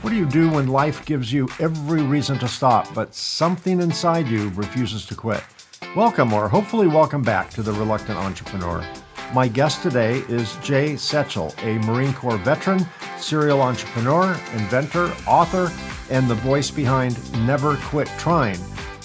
What do you do when life gives you every reason to stop, but something inside you refuses to quit? Welcome, or hopefully welcome back to The Reluctant Entrepreneur. My guest today is Jay Setchell, a Marine Corps veteran, serial entrepreneur, inventor, author, and the voice behind Never Quit Trying.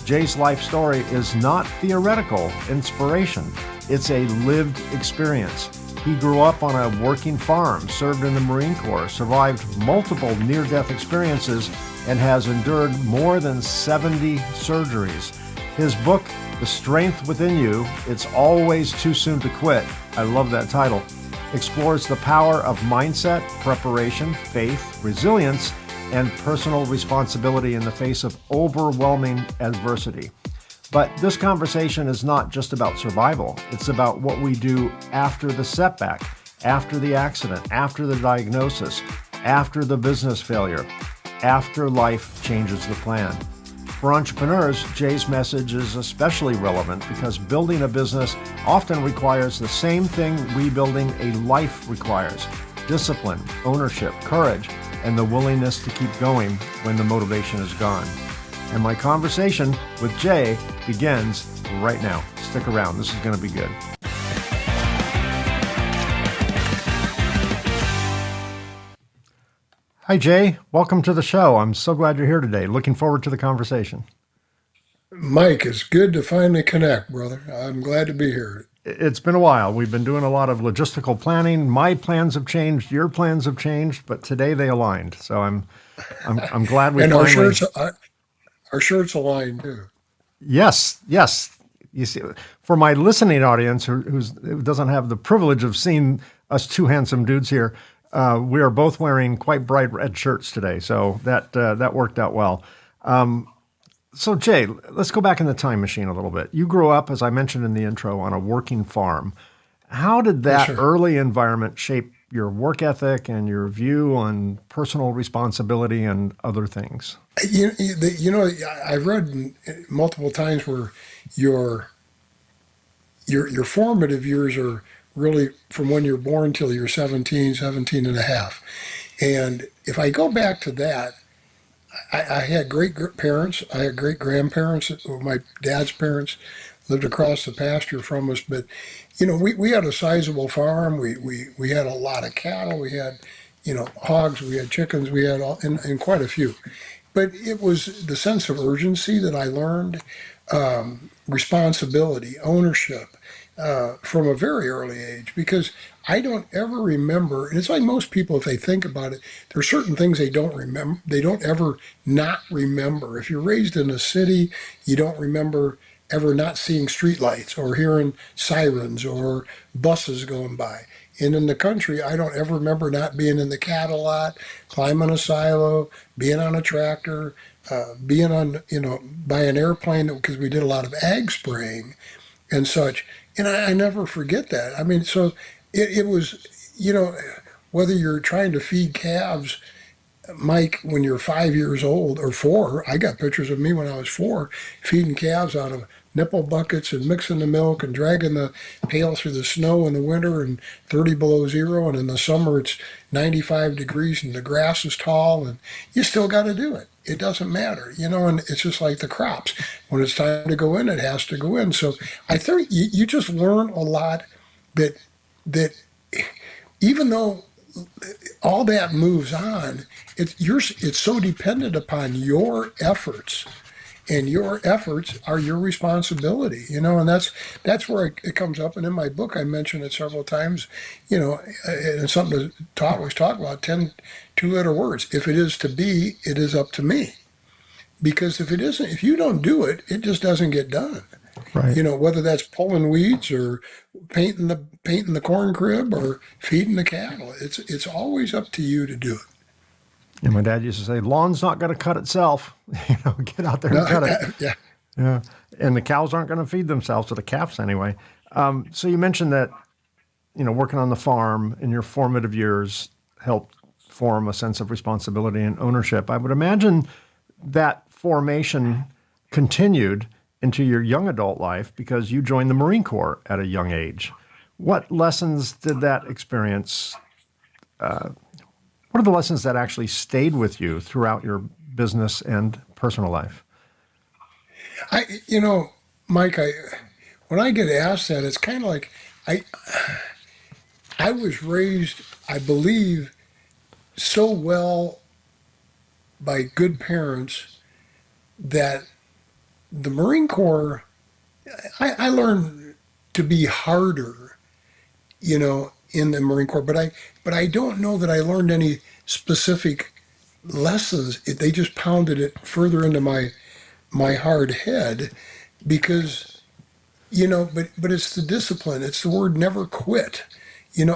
Jay's life story is not theoretical inspiration. It's a lived experience. He grew up on a working farm, served in the Marine Corps, survived multiple near-death experiences, and has endured more than 70 surgeries. His book, The Strength Within You, It's Always Too Soon to Quit, I love that title, explores the power of mindset, preparation, faith, resilience, and personal responsibility in the face of overwhelming adversity. But this conversation is not just about survival. It's about what we do after the setback, after the accident, after the diagnosis, after the business failure, after life changes the plan. For entrepreneurs, Jay's message is especially relevant because building a business often requires the same thing rebuilding a life requires: discipline, ownership, courage, and the willingness to keep going when the motivation is gone. And my conversation with Jay begins right now. Stick around. This is going to be good. Hi, Jay. Welcome to the show. I'm so glad you're here today. Looking forward to the conversation. Mike, it's good to finally connect, brother. I'm glad to be here. It's been a while. We've been doing a lot of logistical planning. My plans have changed. Your plans have changed, but today they aligned. So I'm glad we And finally. our shirts align too. Yes, yes. You see, for my listening audience who doesn't have the privilege of seeing us two handsome dudes here, we are both wearing quite bright red shirts today. So that worked out well. So Jay, let's go back in the time machine a little bit. You grew up, as I mentioned in the intro, on a working farm. How did Yes, that sir. early environment shape your work ethic and your view on personal responsibility and other things? I've read multiple times where your your formative years are really from when you're born till you're 17, 17 and a half. And if I go back to that, I had parents, I had great grandparents. My dad's parents lived across the pasture from us, but we had a sizable farm. We had a lot of cattle. We had hogs. We had chickens. We had and quite a few. But it was the sense of urgency that I learned, responsibility, ownership, from a very early age because I don't ever remember, and it's like most people, if they think about it, there are certain things they don't remember, they don't ever not remember. If you're raised in a city, you don't remember ever not seeing streetlights or hearing sirens or buses going by. And in the country, I don't ever remember not being in the cattle lot, climbing a silo, being on a tractor, being on, by an airplane because we did a lot of ag spraying and such. And I never forget that. I mean, so it was, whether you're trying to feed calves, Mike, when you're 5 years old or four, I got pictures of me when I was four feeding calves out of nipple buckets and mixing the milk and dragging the pail through the snow in the winter and 30 below zero. And in the summer, it's 95 degrees and the grass is tall and you still got to do it. It doesn't matter, and it's just like the crops. When it's time to go in, it has to go in. So I think you just learn a lot that, that even though all that moves on, it's so dependent upon your efforts, and your efforts are your responsibility. And that's where it comes up. And in my book, I mention it several times. And it's something to always talk about. 10 two-letter words. If it is to be, it is up to me. Because if it isn't, if you don't do it, it just doesn't get done. Right. Whether that's pulling weeds or painting the corn crib or feeding the cattle. It's always up to you to do it. And my dad used to say, lawn's not going to cut itself. Get out there and No, cut it. yeah, Yeah. And the cows aren't going to feed themselves, or the calves anyway. So you mentioned that, working on the farm in your formative years helped form a sense of responsibility and ownership. I would imagine that formation continued into your young adult life because you joined the Marine Corps at a young age. What lessons did that experience What are the lessons that actually stayed with you throughout your business and personal life? I, you know, Mike, when I get asked that, it's kind of like I, I was raised, I believe, so well by good parents that the Marine Corps, I learned to be harder, in the Marine Corps, but I don't know that I learned any specific lessons. They just pounded it further into my hard head because but it's the discipline. It's the word never quit.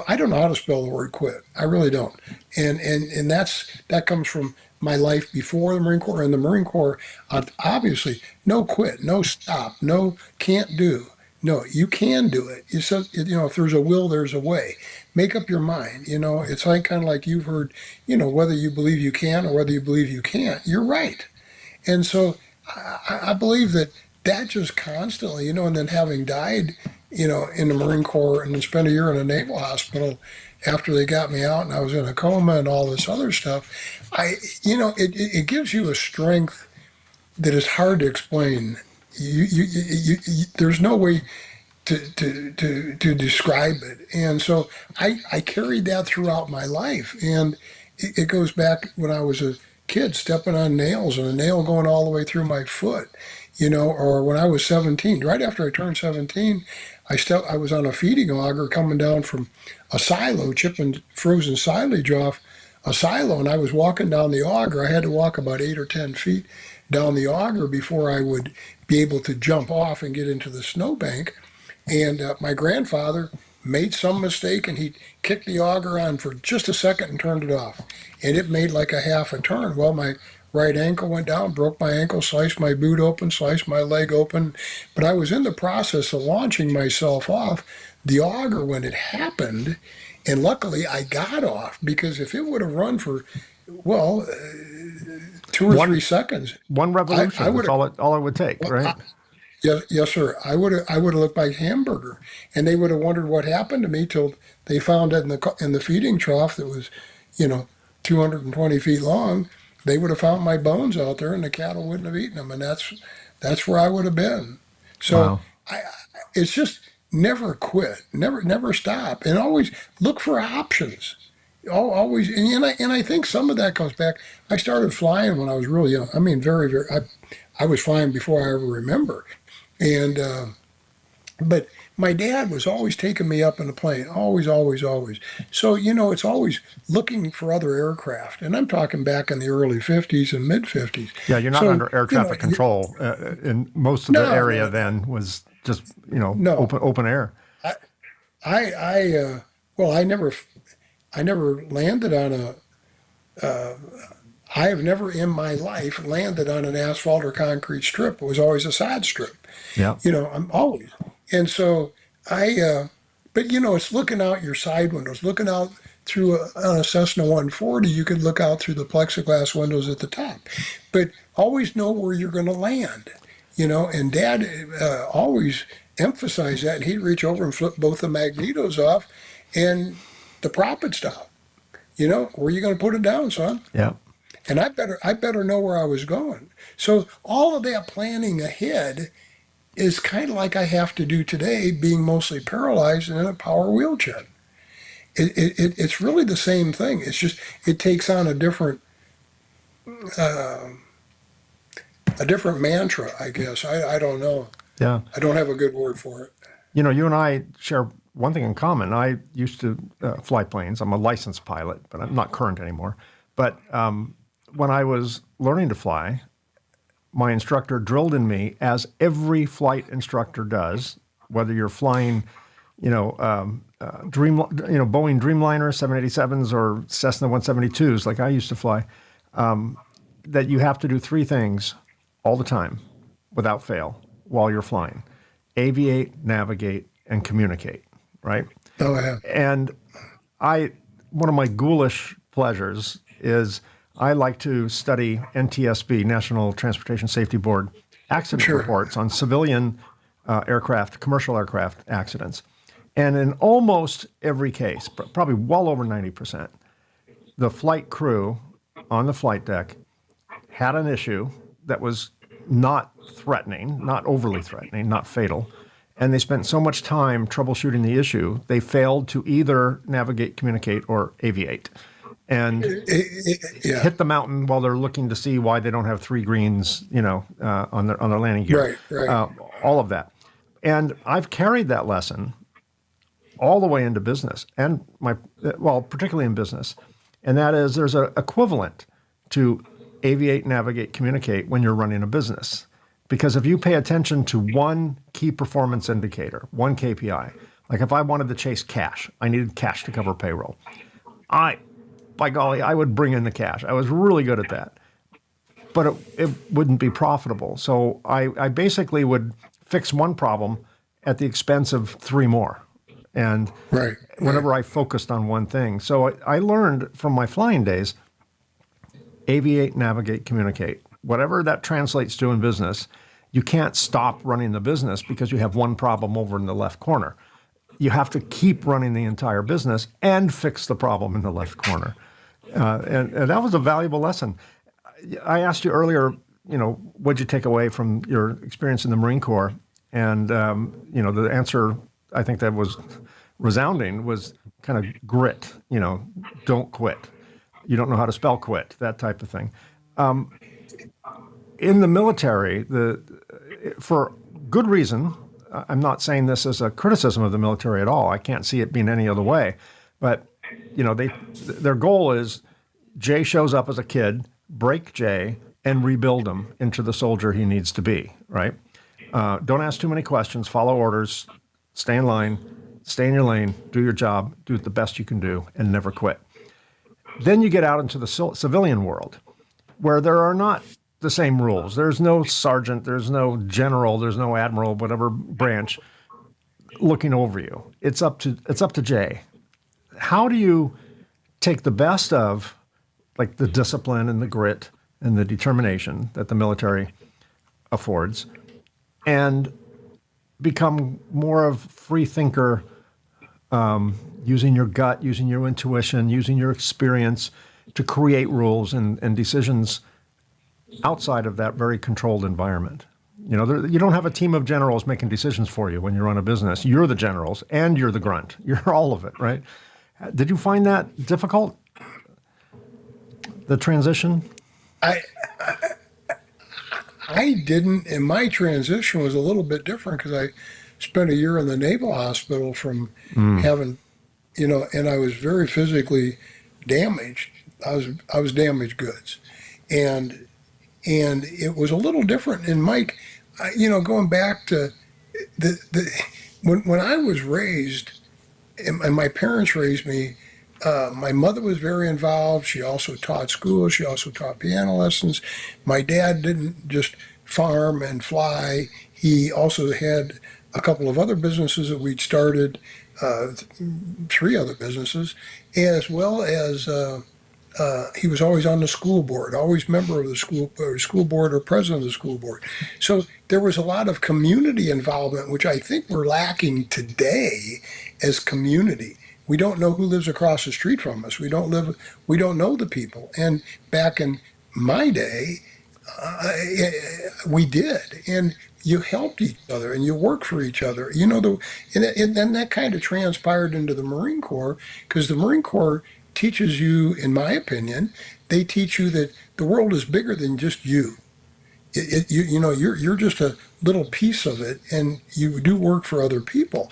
I don't know how to spell the word quit. I really don't. And that comes from my life before the Marine Corps and the Marine Corps. Obviously, no quit, no stop, no can't do. No, you can do it. If there's a will, there's a way. Make up your mind. It's like kind of like you've heard. Whether you believe you can or whether you believe you can't, you're right. And so I believe that just constantly, and then having died, in the Marine Corps and then spent a year in a naval hospital after they got me out and I was in a coma and all this other stuff, it gives you a strength that is hard to explain. There's no way to describe it. And so I carried that throughout my life. And it goes back when I was a kid stepping on nails and a nail going all the way through my foot, or when I was 17, right after I turned 17, I was on a feeding auger coming down from a silo, chipping frozen silage off a silo, and I was walking down the auger. I had to walk about 8 or 10 feet down the auger before I would be able to jump off and get into the snowbank. And my grandfather made some mistake and he kicked the auger on for just a second and turned it off. And it made like a half a turn. Well, my right ankle went down, broke my ankle, sliced my boot open, sliced my leg open. But I was in the process of launching myself off the auger when it happened. And luckily I got off because if it would have run for, well, 2 or 3 seconds, One I revolution. would That's have. all it would take, Well, right? yes, yes, sir. I would have looked like hamburger, and they would have wondered what happened to me till they found it in the feeding trough that was, you know, 220 feet long. They would have found my bones out there, and the cattle wouldn't have eaten them, and that's where I would have been. So Wow. it's just never quit, never stop, and always look for options. Always, and I think some of that comes back. I started flying when I was really young. I mean, very, very. I was flying before I ever remember. And but my dad was always taking me up in a plane, always, always, always. So it's always looking for other aircraft, and I'm talking back in the early '50s and mid '50s. Yeah, you're not So under air traffic control. And most of the no, area no, then was just, no. open air. I, well, I never landed on a. I have never in my life landed on an asphalt or concrete strip. It was always a side strip. Yeah. I'm always. And so but it's looking out your side windows, looking out through on a Cessna 140, you could look out through the plexiglass windows at the top, but always know where you're going to land, and Dad always emphasized that, and he'd reach over and flip both the magnetos off and the prop would stop, where are you going to put it down, son? Yeah. And I better know where I was going. So all of that planning ahead is kind of like I have to do today, being mostly paralyzed and in a power wheelchair. It's really the same thing. It's just it takes on uh, a different mantra, I guess. I don't know. Yeah. I don't have a good word for it. You and I share one thing in common. I used to fly planes. I'm a licensed pilot, but I'm not current anymore. But when I was learning to fly, my instructor drilled in me, as every flight instructor does, whether you're flying, Boeing Dreamliner 787s or Cessna 172s, like I used to fly, that you have to do three things all the time, without fail, while you're flying: aviate, navigate, and communicate. Right? Oh, I have. And one of my ghoulish pleasures is I like to study NTSB, National Transportation Safety Board, accident Sure. reports on civilian aircraft, commercial aircraft accidents. And in almost every case, probably well over 90%, the flight crew on the flight deck had an issue that was not threatening, not overly threatening, not fatal. And they spent so much time troubleshooting the issue, they failed to either navigate, communicate, or aviate. And Yeah, hit the mountain while they're looking to see why they don't have three greens, on their landing gear. right, right. All of that. And I've carried that lesson all the way into business and particularly in business. And that is there's an equivalent to aviate, navigate, communicate when you're running a business. Because if you pay attention to one key performance indicator, one KPI, like if I wanted to chase cash, I needed cash to cover payroll. By golly, I would bring in the cash. I was really good at that. But it wouldn't be profitable. So I basically would fix one problem at the expense of three more. And Right, right. whenever I focused on one thing. So I learned from my flying days, aviate, navigate, communicate. Whatever that translates to in business, you can't stop running the business because you have one problem over in the left corner. You have to keep running the entire business and fix the problem in the left corner. And that was a valuable lesson. I asked you earlier, what'd you take away from your experience in the Marine Corps? And, the answer, I think that was resounding, was kind of grit, don't quit. You don't know how to spell quit, that type of thing. In the military, for good reason, I'm not saying this as a criticism of the military at all. I can't see it being any other way. But, their goal is Jay shows up as a kid, break Jay, and rebuild him into the soldier he needs to be, right? Don't ask too many questions, follow orders, stay in line, stay in your lane, do your job, do the best you can do, and never quit. Then you get out into the civilian world where there are not the same rules. There's no sergeant, there's no general, there's no admiral, whatever branch looking over you. It's up to Jay. How do you take the best of like the discipline and the grit and the determination that the military affords and become more of free thinker, using your gut, using your intuition, using your experience to create rules and decisions outside of that very controlled environment? You don't have a team of generals making decisions for you when you run a business. You're the generals and you're the grunt. You're all of it, right? Did you find that difficult, the transition? I I didn't, and my transition was a little bit different because I spent a year in the Naval Hospital from having, and I was very physically damaged. I was damaged goods, and it was a little different. And Mike, going back to the when I was raised, and my parents raised me. My mother was very involved. She also taught school. She also taught piano lessons. My dad didn't just farm and fly. He also had a couple of other businesses that we'd started, uh, three other businesses, as well as he was always on the school board, always member of the school board or president of the school board. So there was a lot of community involvement, which I think we're lacking today as community. We don't know who lives across the street from us. We don't know the people. And back in my day, uh, we did. And you helped each other and you worked for each other. And then that kind of transpired into the Marine Corps because the Marine Corps teaches you, in my opinion, they teach you that the world is bigger than just you. You're just a little piece of it, and you do work for other people.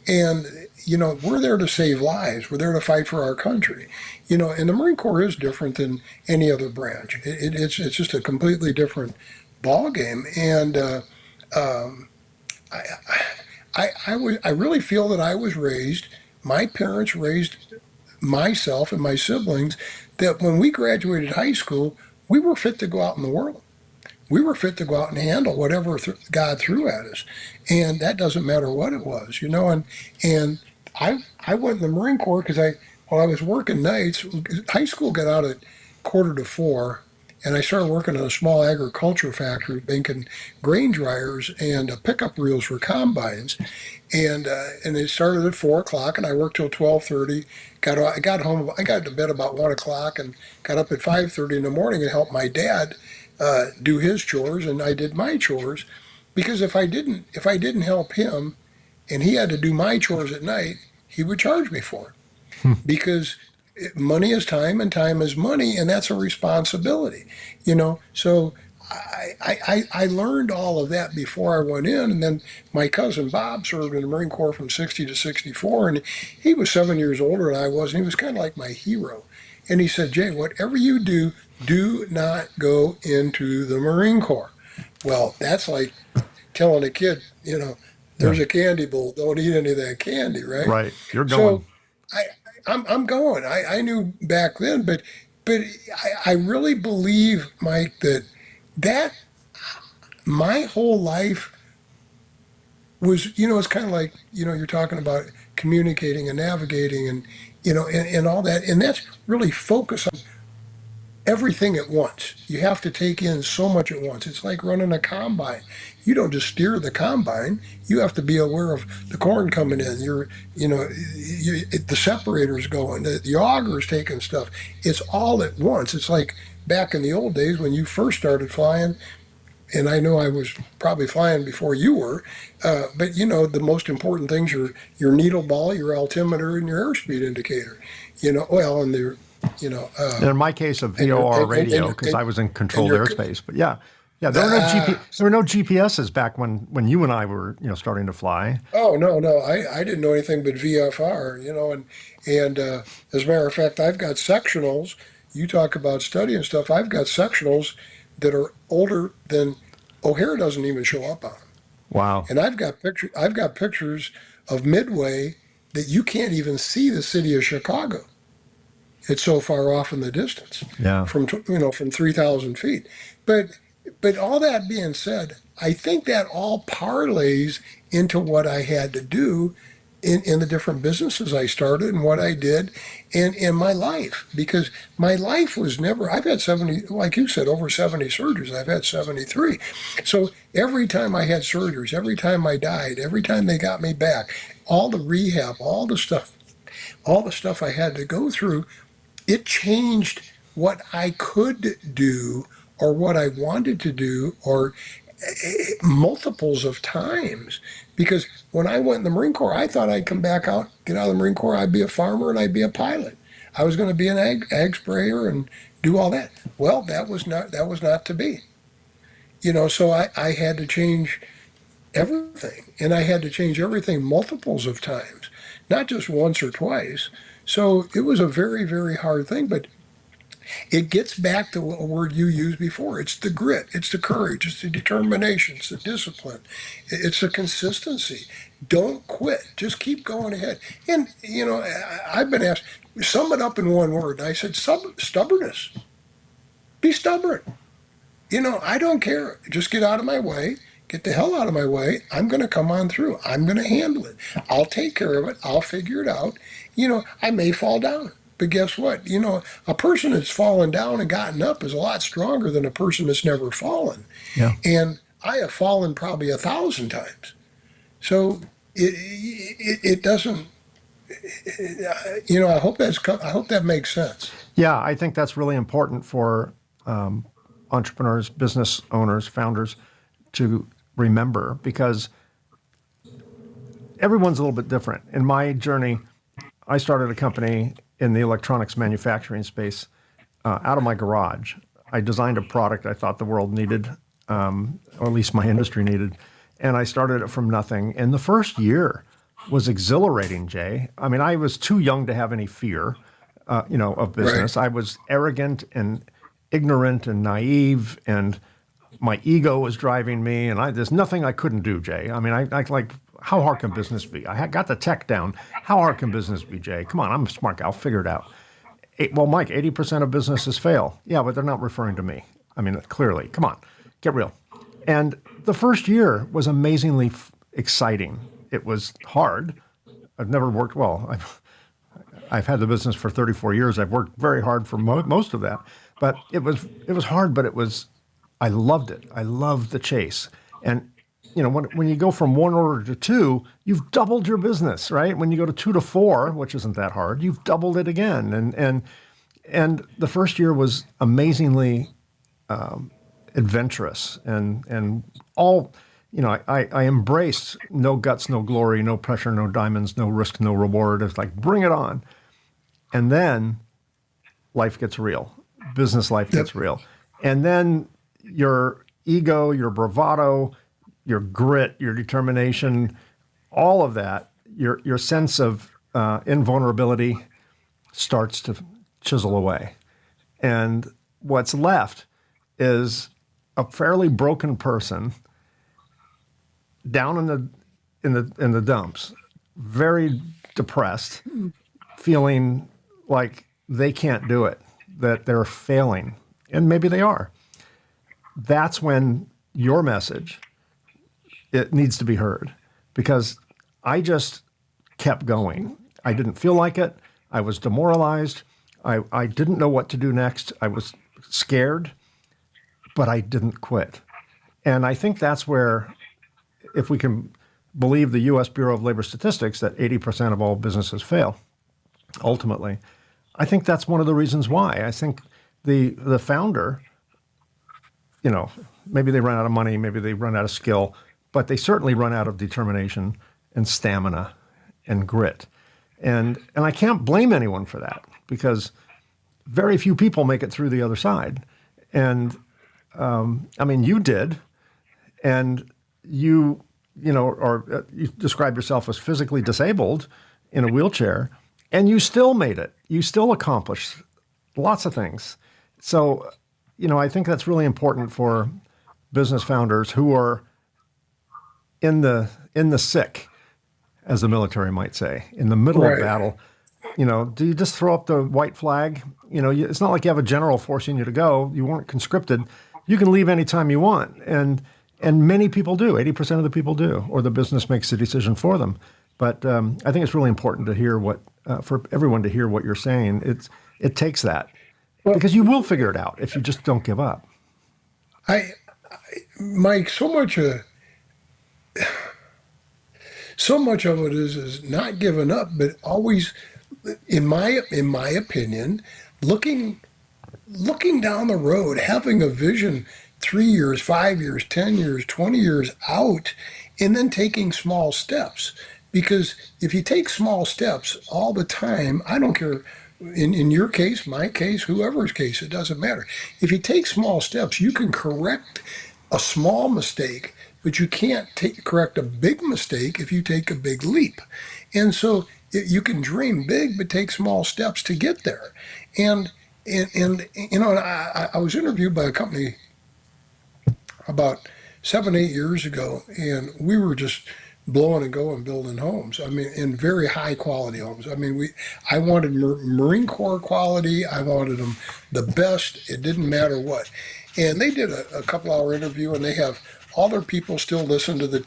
And we're there to save lives. We're there to fight for our country. And the Marine Corps is different than any other branch. It's just a completely different ball game. And I, I really feel that I was raised. My parents raised myself and my siblings that when we graduated high school, we were fit to go out in the world. We were fit to go out and handle whatever God threw at us, and that doesn't matter what it was. And I went in the Marine Corps because while I was working nights, high school got out at quarter to four, and I started working in a small agriculture factory making grain dryers and pickup reels for combines. And it started at 4 o'clock, and I worked till 12:30. I got home. I got to bed about 1 o'clock, and got up at 5:30 in the morning and helped my dad do his chores, and I did my chores. Because if I didn't help him, and he had to do my chores at night, he would charge me for it. Because money is time, and time is money, and that's a responsibility. So I learned all of that before I went in, and then my cousin Bob served in the Marine Corps from 60 to 64, and he was 7 years older than I was, and he was kind of like my hero. And he said, Jay, whatever you do, do not go into the Marine Corps. Well, that's like telling a kid, Yeah. there's a candy bowl, don't eat any of that candy, right? Right. You're So going. I, I'm going. I knew back then, but I really believe, Mike, that my whole life was, it's kind of like, you're talking about communicating and navigating and all that. And that's really focus on everything at once. You have to take in so much at once. It's like running a combine. You don't just steer the combine. You have to be aware of the corn coming in. The separator's going. The auger's taking stuff. It's all at once. It's like back in the old days when you first started flying. And I know I was probably flying before you were, but the most important things are your needle ball, your altimeter, and your airspeed indicator. Well, and In my case, a and your VOR radio, your because I was in and controlled your airspace. But yeah, yeah, there were no ah there were no GPSs back when you and I were starting to fly. oh no, I didn't know anything but VFR, and as a matter of fact, I've got sectionals. You talk about studying stuff. I've got sectionals that are older than O'Hare doesn't even show up on, Wow. and I've got pictures of Midway that you can't even see the city of Chicago. It's so far off in the distance Yeah. from 3,000 feet. But all that being said, I think that all parlays into what I had to do in the different businesses I started and what I did in my life. Because my life was never, I've had 70, like you said, over 70 surgeries. I've had 73. So every time I had surgeries, every time I died, every time they got me back, all the rehab, all the stuff I had to go through, it changed what I could do or what I wanted to do or multiples of times. Because when I went in the Marine Corps, I thought I'd come back out, get out of the Marine Corps, I'd be a farmer and I'd be a pilot. I was going to be an ag sprayer and do all that. Well, that was not to be. So I had to change everything. And I had to change everything multiples of times, not just once or twice. So it was a very, very hard thing. But it gets back to a word you used before. It's the grit, it's the courage, it's the determination, it's the discipline, it's the consistency. Don't quit. Just keep going ahead. And, I've been asked, sum it up in one word. And I said, stubbornness. Be stubborn. I don't care. Just get out of my way. Get the hell out of my way. I'm going to come on through. I'm going to handle it. I'll take care of it. I'll figure it out. I may fall down. But guess what? A person that's fallen down and gotten up is a lot stronger than a person that's never fallen. Yeah. And I have fallen probably 1,000 times. So it doesn't. I hope that makes sense. Yeah, I think that's really important for entrepreneurs, business owners, founders to remember because everyone's a little bit different. In my journey, I started a company in the electronics manufacturing space out of my garage. I designed a product I thought the world needed, or at least my industry needed, and I started it from nothing. And the first year was exhilarating, Jay. I mean, I was too young to have any fear, of Right. business. I was arrogant and ignorant and naive, and my ego was driving me. And there's nothing I couldn't do, Jay. I mean, I like, how hard can business be? Got the tech down. How hard can business be, Jay? Come on, I'm a smart guy. I'll figure it out. Well, Mike, 80% of businesses fail. Yeah, but they're not referring to me. I mean, clearly. Come on, get real. And the first year was amazingly exciting. It was hard. I've never worked well. I've had the business for 34 years. I've worked very hard for most of that. But it was hard, but I loved it. I loved the chase. And when you go from one order to two, you've doubled your business, right? When you go to two to four, which isn't that hard, you've doubled it again. And the first year was amazingly adventurous and all. I embraced no guts, no glory, no pressure, no diamonds, no risk, no reward. It's like, bring it on. And then life gets real. Business life Yep. gets real. And then your ego, your bravado, your grit, your determination, all of that, your sense of invulnerability starts to chisel away. And what's left is a fairly broken person down in the dumps, very depressed, feeling like they can't do it, that they're failing, and maybe they are. That's when your message, it needs to be heard, because I just kept going. I didn't feel like it. I was demoralized. I didn't know what to do next. I was scared, but I didn't quit. And I think that's where, if we can believe the U.S. Bureau of Labor Statistics, that 80% of all businesses fail, ultimately, I think that's one of the reasons why. I think the founder, maybe they run out of money, maybe they run out of skill, but they certainly run out of determination and stamina and grit. And I can't blame anyone for that, because very few people make it through the other side. And I mean, you did, and you describe yourself as physically disabled in a wheelchair, and you still made it. You still accomplished lots of things. So, I think that's really important for business founders who are in the sick, as the military might say, in the middle of Right. battle. Do you just throw up the white flag? It's not like you have a general forcing you to go. You weren't conscripted. You can leave anytime you want, and many people do. 80% of the people do, or the business makes the decision for them. But I think it's really important to hear for everyone to hear what you're saying. It takes that, Well, because you will figure it out if you just don't give up. I, Mike, so much of it is not giving up, but always, in my opinion, looking looking down the road, having a vision 3 years, 5 years, 10 years, 20 years out, and then taking small steps. Because if you take small steps all the time, I don't care, in your case, my case, whoever's case, it doesn't matter. If you take small steps, you can correct a small mistake, but you can't correct a big mistake if you take a big leap. And so you can dream big, but take small steps to get there. And I was interviewed by a company about 7, 8 years ago, and we were just blowing and going building homes. I mean, in very high quality homes. I mean, I wanted Marine Corps quality. I wanted them the best. It didn't matter what. And they did a couple hour interview, and they have all their people still listen to the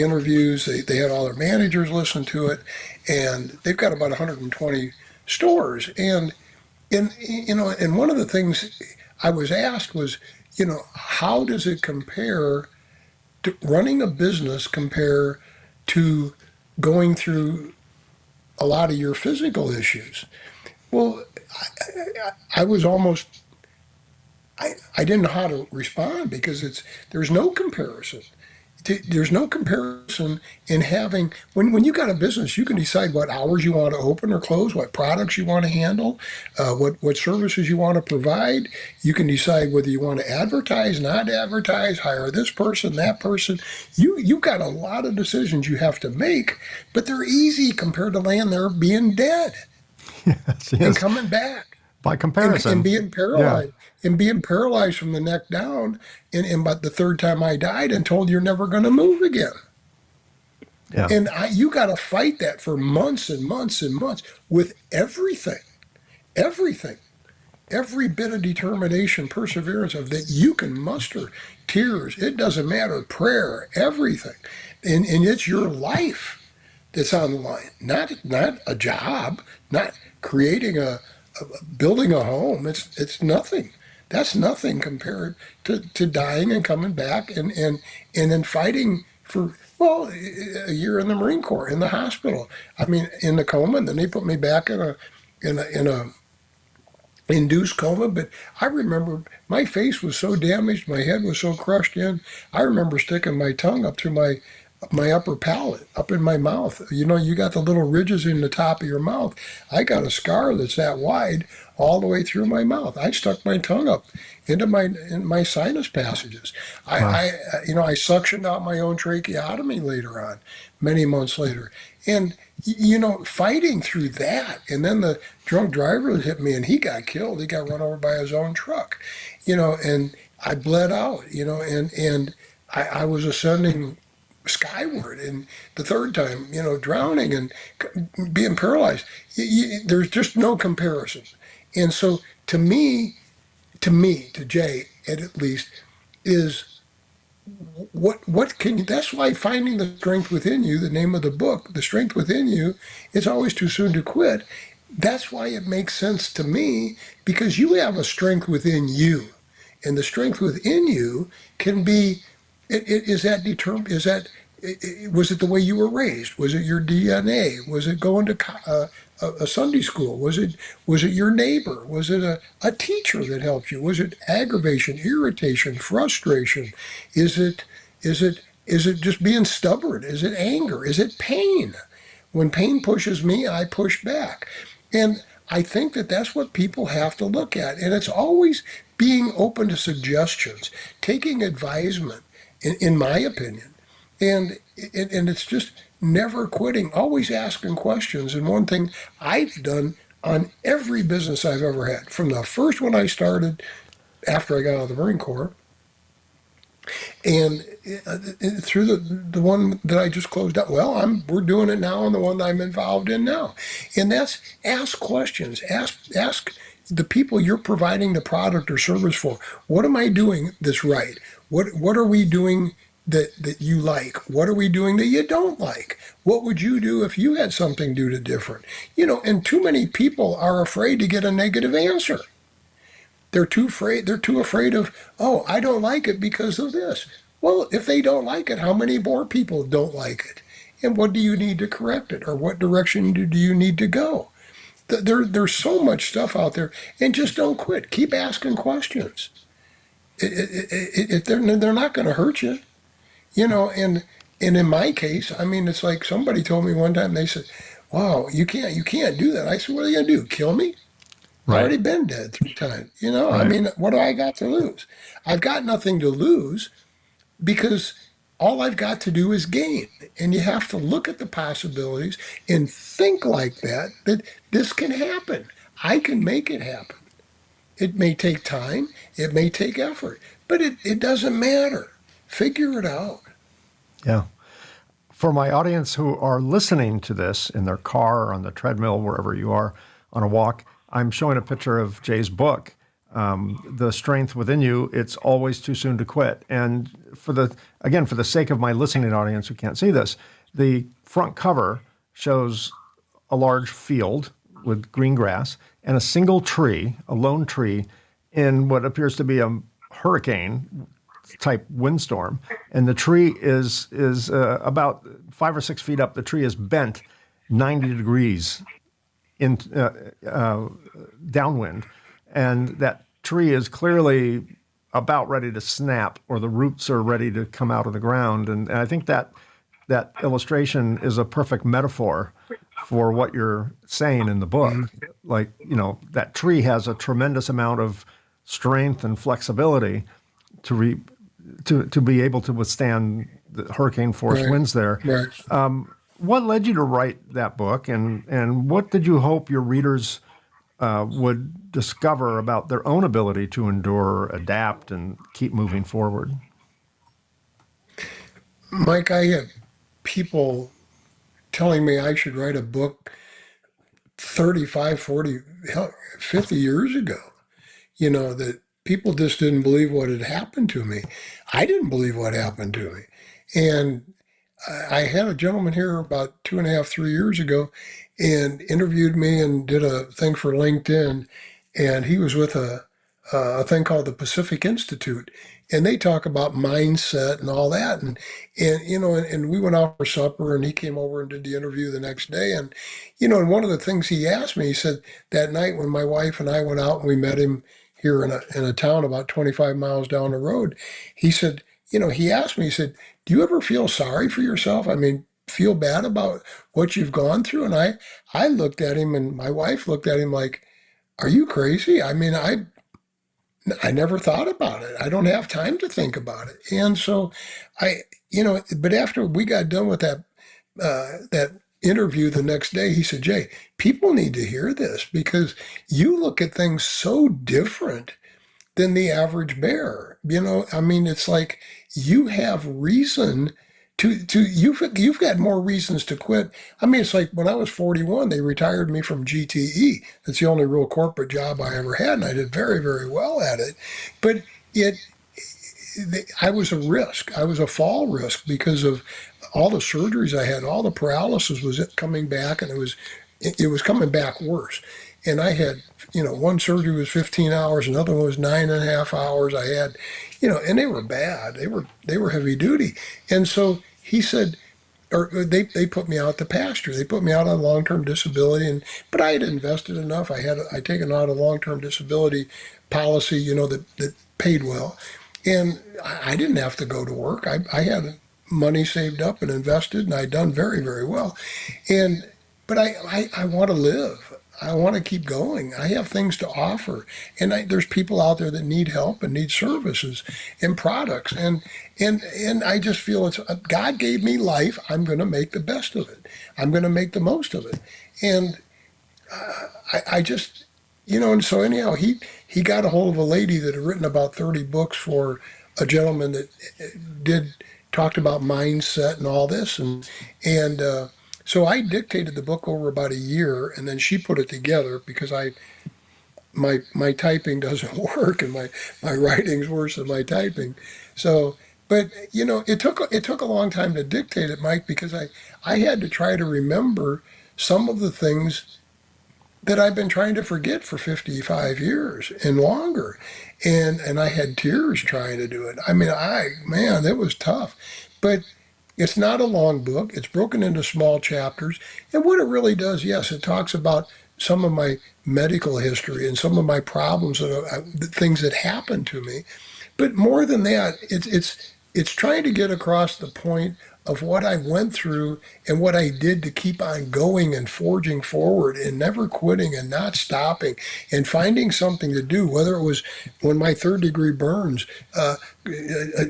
interviews. They had all their managers listen to it, and they've got about 120 stores. And one of the things I was asked was, how does it compare to running a business compare to going through a lot of your physical issues? Well, I was almost, I didn't know how to respond, because there's no comparison. There's no comparison in having, when you got a business, you can decide what hours you want to open or close, what products you want to handle, what services you want to provide. You can decide whether you want to advertise, not advertise, hire this person, that person. You got a lot of decisions you have to make, but they're easy compared to laying there being dead Yes, and yes. coming back By and comparison, being yeah, paralyzed from the neck down. And but the third time I died and told you're never going to move again. yeah. And you got to fight that for months and months and months with everything, every bit of determination, perseverance of that you can muster, tears. It doesn't matter, prayer, everything, and it's your life that's on the line, not a job, not creating building a home, it's nothing. That's nothing compared to dying and coming back and then fighting for, well, a year in the Marine Corps, in the hospital. I mean, in the coma, and then they put me back in a induced coma. But I remember my face was so damaged, my head was so crushed in. I remember sticking my tongue up through my upper palate, up in my mouth. You know, you got the little ridges in the top of your mouth. I got a scar that's that wide all the way through my mouth. I stuck my tongue up into my sinus passages. Wow. I suctioned out my own tracheotomy later on, many months later, and fighting through that, and then the drunk driver hit me, and he got killed. He got run over by his own truck, and I bled out, and I was ascending skyward, and the third time, drowning and being paralyzed. There's just no comparison. And so to Jay, at least, is what can you, that's why finding the strength within you, the name of the book, the strength within you, it's always too soon to quit. That's why it makes sense to me, because you have a strength within you, and the strength within you can be, is that determined, was it the way you were raised? Was it your DNA? Was it going to a Sunday school? Was it your neighbor? Was it a teacher that helped you? Was it aggravation, irritation, frustration? Is it is it just being stubborn? Is it anger? Is it pain? When pain pushes me, I push back. And I think that that's what people have to look at. And it's always being open to suggestions, taking advisement, in my opinion. And it's just never quitting, always asking questions. And one thing I've done on every business I've ever had, from the first one I started after I got out of the Marine Corps, and through the one that I just closed out, well, we're doing it now on the one that I'm involved in now, and that's ask questions, ask the people you're providing the product or service for, what am I doing that's right? What are we doing that you like? What are we doing that you don't like? What would you do if you had something to do different? And too many people are afraid to get a negative answer. They're too afraid of, oh, I don't like it because of this. Well, if they don't like it, how many more people don't like it? And what do you need to correct it? Or what direction do you need to go? There's so much stuff out there, and just don't quit. Keep asking questions. They're not going to hurt you, and in my case, I mean, it's like somebody told me one time. They said, "Wow, you can't do that." I said, "What are you going to do? Kill me?" I've Right. already been dead 3 times. I Right. mean, what do I got to lose? I've got nothing to lose, because all I've got to do is gain. And you have to look at the possibilities and think like that this can happen. I can make it happen. It may take time, it may take effort, but it doesn't matter. Figure it out. Yeah. For my audience who are listening to this in their car or on the treadmill, wherever you are on a walk, I'm showing a picture of Jay's book, The Strength Within You. It's always too soon to quit. And for the sake of my listening audience who can't see this, the front cover shows a large field with green grass and a single tree, a lone tree, in what appears to be a hurricane type windstorm, and the tree is about 5 or 6 feet up. The tree is bent 90 degrees in downwind, and that tree is clearly about ready to snap, or the roots are ready to come out of the ground. And I think that illustration is a perfect metaphor for what you're saying in the book. Like, that tree has a tremendous amount of strength and flexibility to re, to be able to withstand the hurricane force Right, winds there. right. What led you to write that book, and what did you hope your readers would discover about their own ability to endure, adapt, and keep moving forward? Mike, I had people telling me I should write a book 35, 40, hell, 50 years ago. That people just didn't believe what had happened to me. I didn't believe what happened to me. And I had a gentleman here about 2.5, 3 years ago and interviewed me and did a thing for LinkedIn. And he was with a thing called the Pacific Institute. And they talk about mindset and all that. And we went out for supper and he came over and did the interview the next day. And one of the things he asked me, he said, that night when my wife and I went out and we met him here in a town about 25 miles down the road, he said, he asked me, he said, do you ever feel sorry for yourself? I mean, feel bad about what you've gone through? And I looked at him and my wife looked at him like, are you crazy? I mean, I never thought about it. I don't have time to think about it. And so but after we got done with that interview the next day, he said, Jay, people need to hear this because you look at things so different than the average bear. I mean, it's like you have reason you've got more reasons to quit. I mean, it's like when I was 41, they retired me from GTE. That's the only real corporate job I ever had, and I did very, very well at it. But it I was a risk. I was a fall risk because of all the surgeries I had. All the paralysis was coming back, and it was coming back worse. And I had, one surgery was 15 hours, another one was 9.5 hours. I had, and they were bad. They were heavy duty. And so he said, or they put me out to pasture. They put me out on long-term disability, but I had invested enough. I'd taken out a long-term disability policy, that paid well, and I didn't have to go to work. I had money saved up and invested, and I'd done very, very well. And but I want to live. I want to keep going. I have things to offer, and there's people out there that need help and need services and products, and I just feel it's God gave me life. I'm going to make the best of it. I'm going to make the most of it, and I just, and so anyhow, he got a hold of a lady that had written about 30 books for a gentleman that did talked about mindset and all this, and so I dictated the book over about a year, and then she put it together because my typing doesn't work, and my writing's worse than my typing. So, but it took a long time to dictate it, Mike, because I had to try to remember some of the things that I've been trying to forget for 55 years and longer. And I had tears trying to do it. I mean, man, it was tough. But it's not a long book. It's broken into small chapters. And what it really does, yes, it talks about some of my medical history and some of my problems, the things that happened to me. But more than that, it's trying to get across the point of what I went through and what I did to keep on going and forging forward and never quitting and not stopping and finding something to do, whether it was when my third degree burns,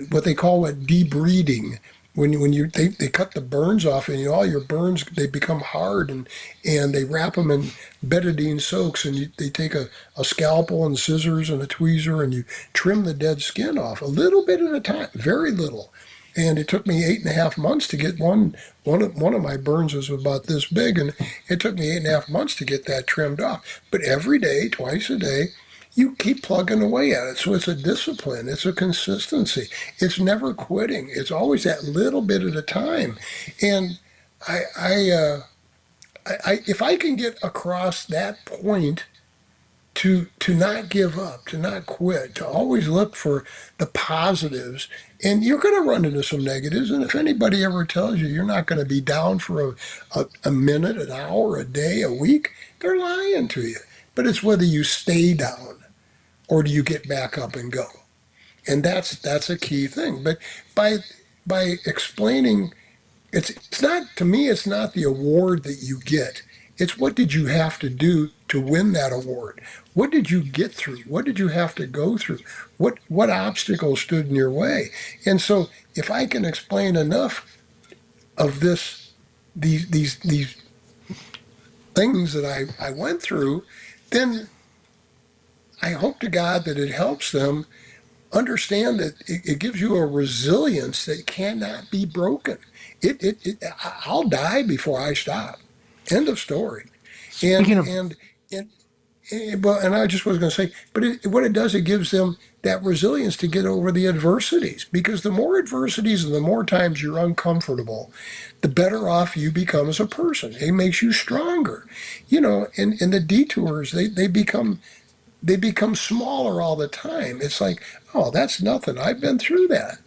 what they call debreeding. When they cut the burns off and all your burns, they become hard, and they wrap them in betadine soaks, and they take a scalpel and scissors and a tweezer, and you trim the dead skin off a little bit at a time, very little. And it took me 8.5 months to get one of my burns was about this big, and it took me 8.5 months to get that trimmed off. But every day, twice a day, you keep plugging away at it. So it's a discipline, it's a consistency, it's never quitting. It's always that little bit at a time. And I, I, uh, if I can get across that point to not give up, to not quit, to always look for the positives. And you're going to run into some negatives. And if anybody ever tells you you're not going to be down for a minute, an hour, a day, a week, they're lying to you. But it's whether you stay down or do you get back up and go. And that's a key thing. But by by explaining it's not, to me, it's not the award that you get. It's what did you have to do to win that award? What did you get through? What did you have to go through? What obstacles stood in your way? And so if I can explain enough of these things that I went through, then I hope to God that it helps them understand that it gives you a resilience that cannot be broken. I'll die before I stop. End of story. And Speaking of and and But and I just was going to say, but what it does, it gives them that resilience to get over the adversities. Because the more adversities and the more times you're uncomfortable, the better off you become as a person. It makes you stronger, and the detours they become smaller all the time. It's like, oh, that's nothing. I've been through that.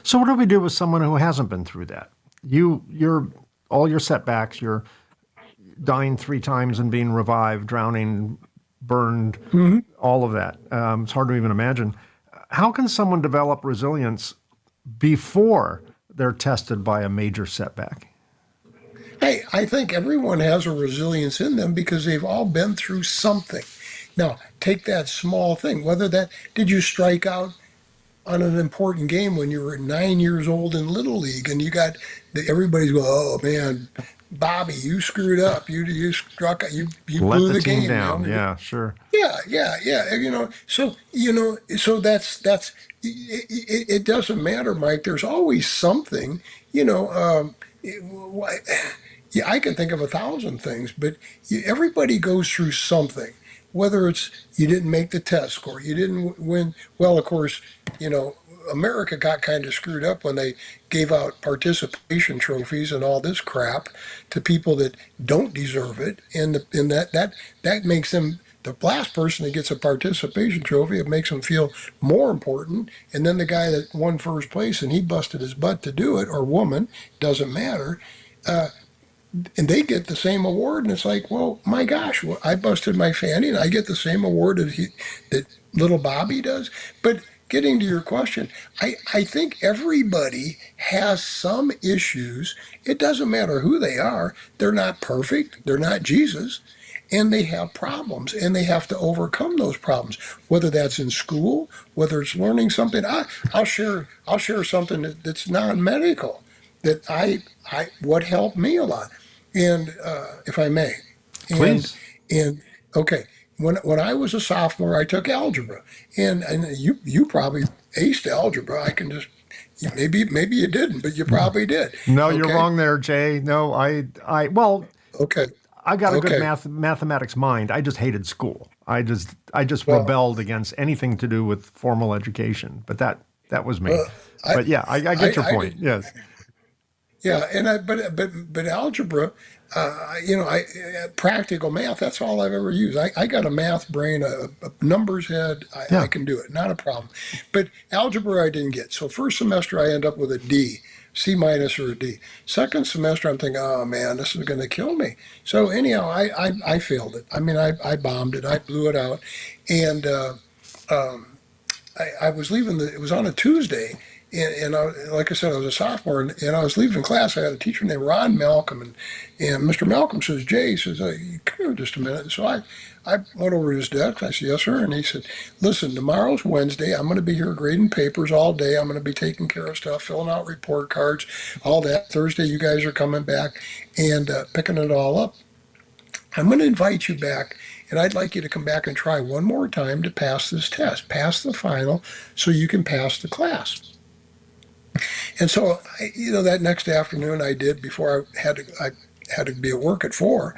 So what do we do with someone who hasn't been through that? You're all your setbacks. You're dying 3 times and being revived, drowning, burned, Hmm. all of that. It's hard to even imagine. How can someone develop resilience before they're tested by a major setback? I think everyone has a resilience in them because they've all been through something. Now, take that small thing, whether that did you strike out on an important game when you were 9 years old in Little League and you got everybody's going, oh man, Bobby, you screwed up. You struck you Let blew the the team game, down. man. Yeah, sure. Yeah. So that's it doesn't matter, Mike. There's always something, you know. Yeah, I can think of 1,000 things, but everybody goes through something. Whether it's you didn't make the test score, you didn't win. Well, of course, you know, America got kind of screwed up when they gave out participation trophies and all this crap to people that don't deserve it, and that makes them the last person that gets a participation trophy. It makes them feel more important, and then the guy that won first place and he busted his butt to do it, or woman, doesn't matter. Uh, and they get the same award, and it's like, well, my gosh, well, I busted my fanny, and I get the same award that little Bobby does. But getting to your question, I think everybody has some issues. It doesn't matter who they are; they're not perfect, they're not Jesus, and they have problems, and they have to overcome those problems. Whether that's in school, whether it's learning something, I'll share something that's non-medical that I what helped me a lot, and if I may, and Please. and okay, when I was a sophomore, I took algebra, and you probably aced algebra. I can just maybe you didn't, but you probably did. No, you're Okay, wrong there, Jay. No, well, okay, I got a good okay. mathematics mind. I just hated school. I just Well, rebelled against anything to do with formal education. But that was me. well, I But yeah, I get your I point. did. Yes. Yeah, and but algebra, I practical math. That's all I've ever used. I got a math brain, a numbers head. I Yeah. can do it, not a problem. But algebra I didn't get. So first semester I end up with a D, C minus or a D. Second semester I'm thinking, oh man, this is going to kill me. So anyhow, I failed it. I mean, I bombed it. I blew it out, and I was leaving it was on a Tuesday, like I said, I was a sophomore, and I was leaving class. I had a teacher named Ron Malcolm, and Mr. Malcolm says, Jay, he says, come here just a minute. And so I went over to his desk. I said, yes, sir. And he said, listen, tomorrow's Wednesday. I'm going to be here grading papers all day. I'm going to be taking care of stuff, filling out report cards, all that. Thursday, you guys are coming back and picking it all up. I'm going to invite you back, and I'd like you to come back and try one more time to pass this test, pass the final, so you can pass the class. And so, that next afternoon I did before I had to be at work at 4,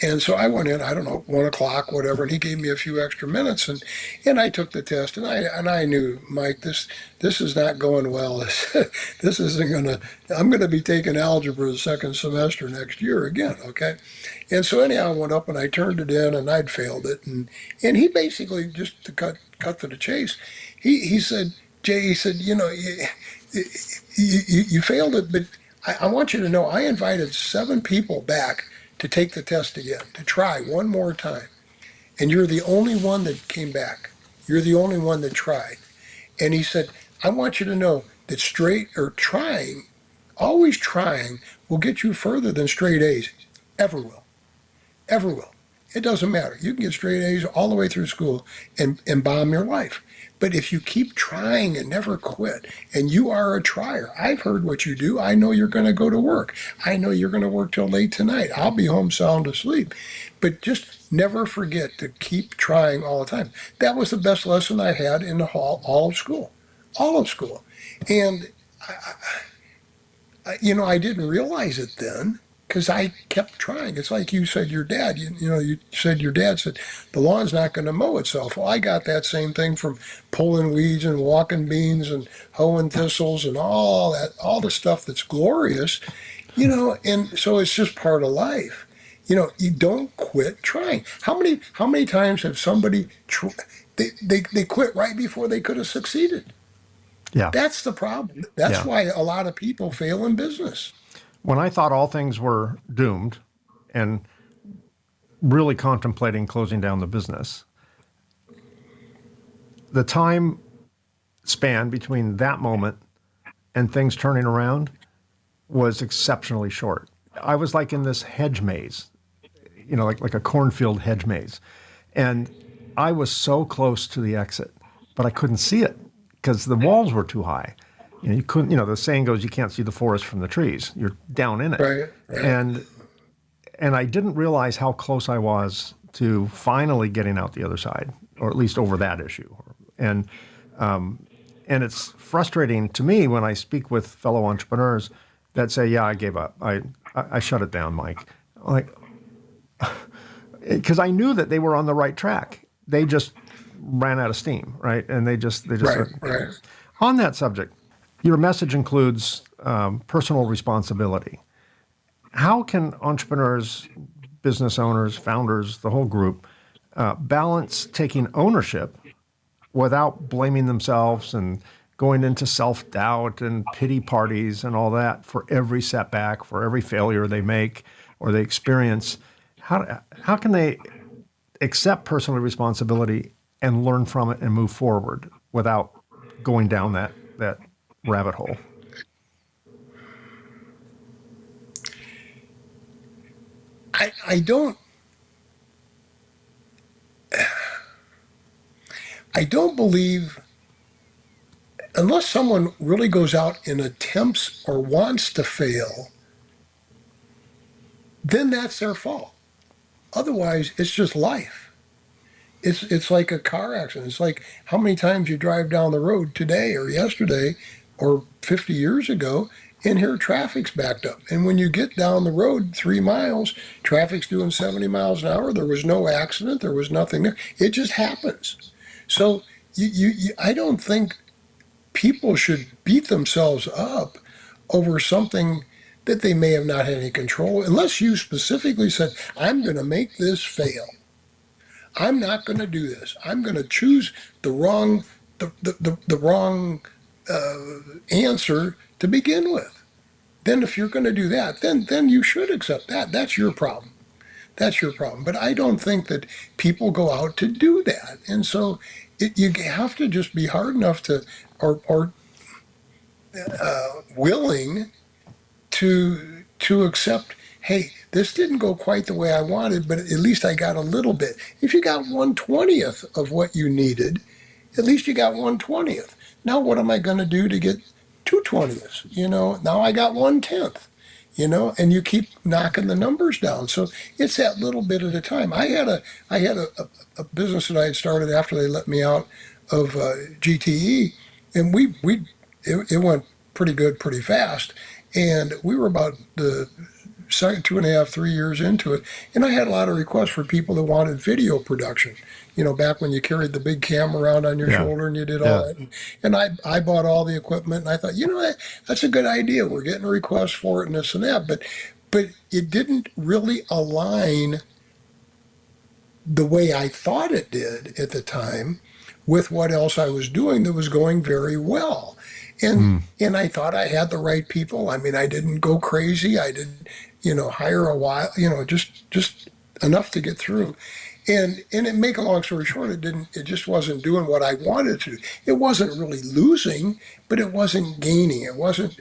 and so I went in. I don't know, 1 o'clock, whatever, and he gave me a few extra minutes, and I took the test, and I knew, Mike, this is not going well. This isn't gonna. I'm gonna be taking algebra the second semester next year again. Okay, and so anyhow, I went up and I turned it in, and I'd failed it, and he basically, just to cut to the chase, he said, Jay, he said, you failed it, but I want you to know I invited 7 people back to take the test again, to try one more time. And you're the only one that came back. You're the only one that tried. And he said, I want you to know that straight or trying, always trying, will get you further than straight A's. Ever will. Ever will. It doesn't matter. You can get straight A's all the way through school and bomb your life. But if you keep trying and never quit, and you are a trier, I've heard what you do. I know you're going to go to work. I know you're going to work till late tonight. I'll be home sound asleep. But just never forget to keep trying all the time. That was the best lesson I had in the hall, all of school. All of school. And I didn't realize it then because I kept trying. It's like you said, your dad, you said your dad said, the lawn's not going to mow itself. Well, I got that same thing from pulling weeds and walking beans and hoeing thistles and all that, all the stuff that's glorious, and so it's just part of life. You don't quit trying. How many times have somebody, they quit right before they could have succeeded? Yeah. That's the problem. That's Yeah. why a lot of people fail in business. When I thought all things were doomed and really contemplating closing down the business, the time span between that moment and things turning around was exceptionally short. I was like in this hedge maze, like a cornfield hedge maze. And I was so close to the exit, but I couldn't see it because the walls were too high. You couldn't, the saying goes, you can't see the forest from the trees. You're down in it. Right, right. And and I didn't realize how close I was to finally getting out the other side, or at least over that issue. And and it's frustrating to me when I speak with fellow entrepreneurs that say, "Yeah, I gave up. I shut it down, Mike." Like, because I knew that they were on the right track. They just ran out of steam, right? And they just Right, right. on that subject. Your message includes personal responsibility. How can entrepreneurs, business owners, founders, the whole group, balance taking ownership without blaming themselves and going into self-doubt and pity parties and all that for every setback, for every failure they make or they experience? How can they accept personal responsibility and learn from it and move forward without going down that rabbit hole? I don't believe, unless someone really goes out and attempts or wants to fail, then that's their fault. Otherwise, it's just life. It's like a car accident. It's like how many times you drive down the road today or yesterday or 50 years ago and here traffic's backed up. And when you get down the road 3 miles, traffic's doing 70 miles an hour. There was no accident. There was nothing there. It just happens. So I don't think people should beat themselves up over something that they may have not had any control, unless you specifically said, I'm going to make this fail. I'm not going to do this. I'm going to choose the wrong, the wrong answer to begin with. Then if you're going to do that, then you should accept that. That's your problem. That's your problem. But I don't think that people go out to do that. And so you have to just be hard enough to, or willing to accept, hey, this didn't go quite the way I wanted, but at least I got a little bit. If you got 1/20th of what you needed, at least you got 1/20th. Now what am I going to do to get 2/20ths? Now I got 1/10. And you keep knocking the numbers down. So it's that little bit at a time. I had a business that I had started after they let me out of GTE, and it went pretty good, pretty fast. And we were about the second 2.5, 3 years into it, and I had a lot of requests for people that wanted video production. Back when you carried the big camera around on your Yeah. shoulder and you did all Yeah. that. And I bought all the equipment, and I thought, that's a good idea. We're getting requests for it and this and that, but it didn't really align the way I thought it did at the time with what else I was doing that was going very well. And I thought I had the right people. I mean, I didn't go crazy. I didn't, hire a while, just enough to get through. And it make a long story short, it just wasn't doing what I wanted to do. It wasn't really losing, but it wasn't gaining. It wasn't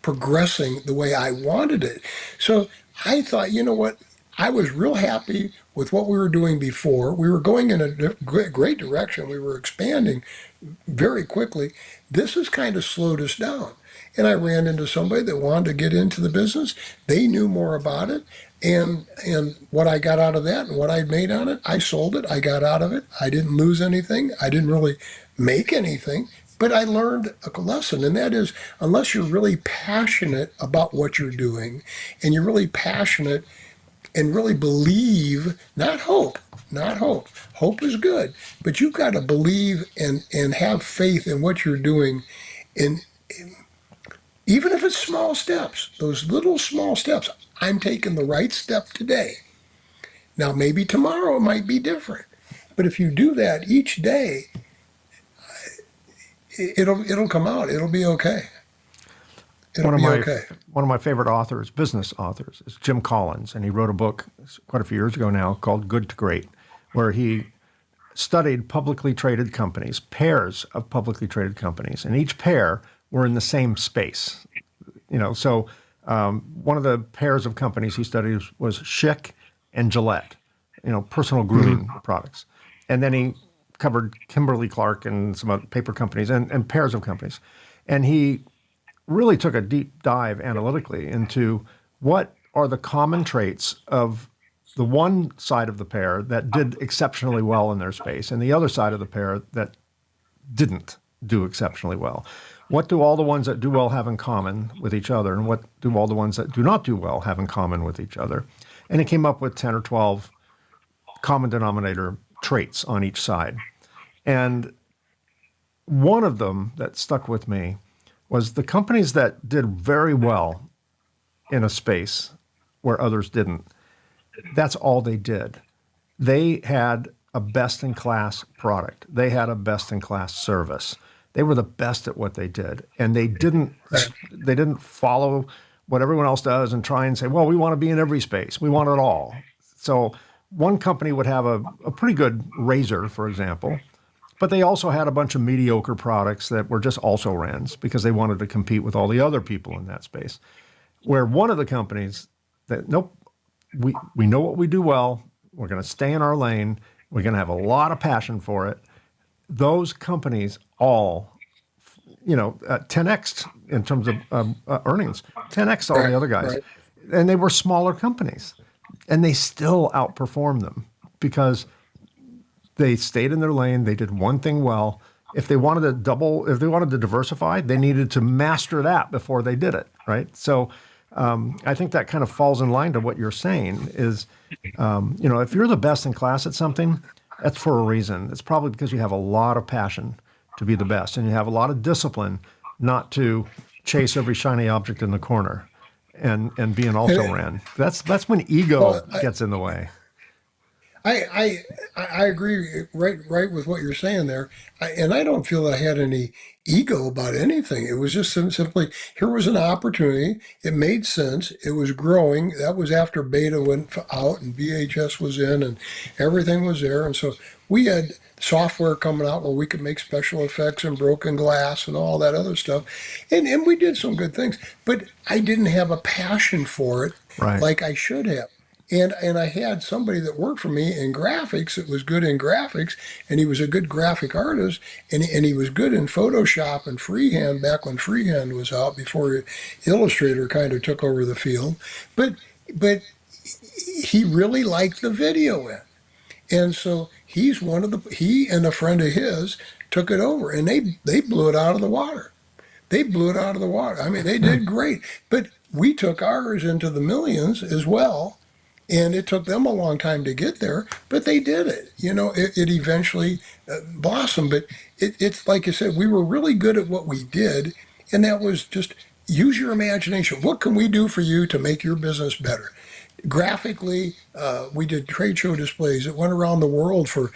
progressing the way I wanted it. So I thought, you know what? I was real happy with what we were doing before. We were going in a great direction. We were expanding very quickly. This has kind of slowed us down. And I ran into somebody that wanted to get into the business. They knew more about it. And what I got out of that and what I made on it, I sold it. I got out of it. I didn't lose anything. I didn't really make anything. But I learned a lesson, and that is unless you're really passionate about what you're doing and you're really passionate and really believe, not hope, not hope. Hope is good, but you've got to believe and have faith in what you're doing. And even if it's small steps, those little small steps, I'm taking the right step today. Now, maybe tomorrow it might be different. But if you do that each day, it'll come out. It'll be okay. It'll One of be my okay. one of my favorite authors, business authors, is Jim Collins, and he wrote a book quite a few years ago now called Good to Great, where he studied publicly traded companies, pairs of publicly traded companies, and each pair were in the same space. So one of the pairs of companies he studied was Schick and Gillette, personal grooming products, and then he covered Kimberly Clark and some other paper companies and pairs of companies, and he really took a deep dive analytically into what are the common traits of the one side of the pair that did exceptionally well in their space and the other side of the pair that didn't do exceptionally well. What do all the ones that do well have in common with each other, and what do all the ones that do not do well have in common with each other? And he came up with 10 or 12 common denominator traits on each side. And one of them that stuck with me was the companies that did very well in a space where others didn't. That's all they did. They had a best-in-class product. They had a best-in-class service. They were the best at what they did, and Right. they didn't follow what everyone else does and try and say, well, we want to be in every space. We want it all. So one company would have a pretty good razor, for example, but they also had a bunch of mediocre products that were just also rans because they wanted to compete with all the other people in that space. Where one of the companies that, nope, we know what we do well. We're going to stay in our lane. We're going to have a lot of passion for it. Those companies all, 10x in terms of earnings, 10x all the Right. other guys. Right. And they were smaller companies. And they still outperformed them because they stayed in their lane. They did one thing well. If they wanted if they wanted to diversify, they needed to master that before they did it, right? So I think that kind of falls in line to what you're saying is, if you're the best in class at something, that's for a reason. It's probably because you have a lot of passion to be the best and you have a lot of discipline not to chase every shiny object in the corner and be an also And, ran. That's when ego well, gets in the way. I agree right with what you're saying there, and I don't feel that I had any ego about anything. It was just simply here was an opportunity. It made sense. It was growing. That was after beta went out and VHS was in, and everything was there. And so we had software coming out where we could make special effects and broken glass and all that other stuff, and we did some good things. But I didn't have a passion for it Right. like I should have. And I had somebody that worked for me in graphics that was good in graphics, and he was a good graphic artist, and he was good in Photoshop and freehand back when freehand was out before Illustrator kind of took over the field. But but he really liked the video end, and so he and a friend of his took it over, and they blew it out of the water. They blew it out of the water. I mean, they Yeah. did great, but we took ours into the millions as well, and it took them a long time to get there, but they did it. It eventually blossomed. But it's like you said, we were really good at what we did, and that was just use your imagination. What can we do for you to make your business better? Graphically, we did trade show displays that went around the world for